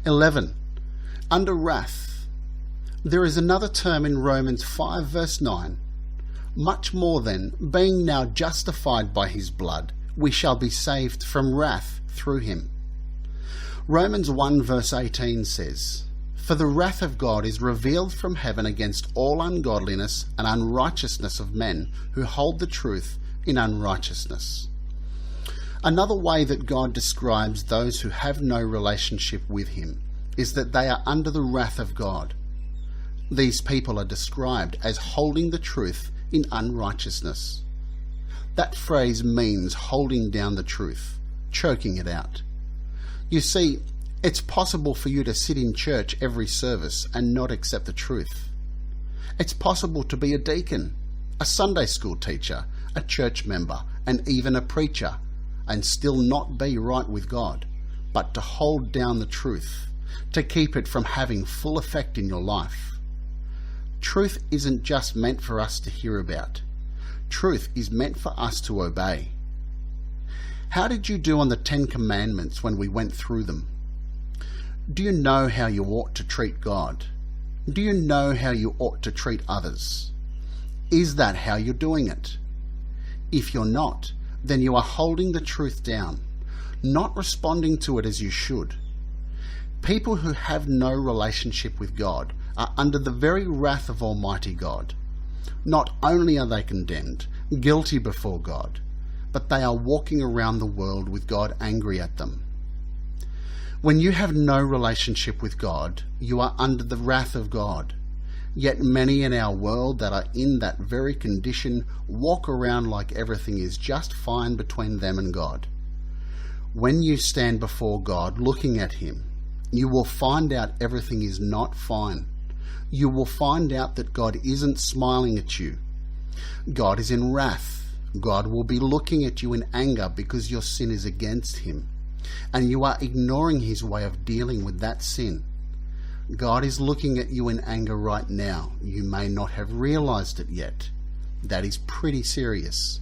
11. Under wrath. There is another term in Romans 5 verse 9. Much more then, being now justified by his blood, we shall be saved from wrath through him. Romans 1 verse 18 says, For the wrath of God is revealed from heaven against all ungodliness and unrighteousness of men who hold the truth in unrighteousness. Another way that God describes those who have no relationship with him is that they are under the wrath of God. These people are described as holding the truth in unrighteousness. That phrase means holding down the truth, choking it out. You see, it's possible for you to sit in church every service and not accept the truth. It's possible to be a deacon, a Sunday school teacher, a church member, and even a preacher, and still not be right with God, but to hold down the truth, to keep it from having full effect in your life. Truth isn't just meant for us to hear about. Truth is meant for us to obey. How did you do on the 10 Commandments when we went through them? Do you know how you ought to treat God? Do you know how you ought to treat others? Is that how you're doing it? If you're not, then you are holding the truth down, not responding to it as you should. People who have no relationship with God are under the very wrath of Almighty God. Not only are they condemned, guilty before God, but they are walking around the world with God angry at them. When you have no relationship with God, you are under the wrath of God. Yet many in our world that are in that very condition walk around like everything is just fine between them and God. When you stand before God looking at him, you will find out everything is not fine. You will find out that God isn't smiling at you. God is in wrath. God will be looking at you in anger because your sin is against him, and you are ignoring his way of dealing with that sin. God is looking at you in anger right now. You may not have realized it yet. That is pretty serious.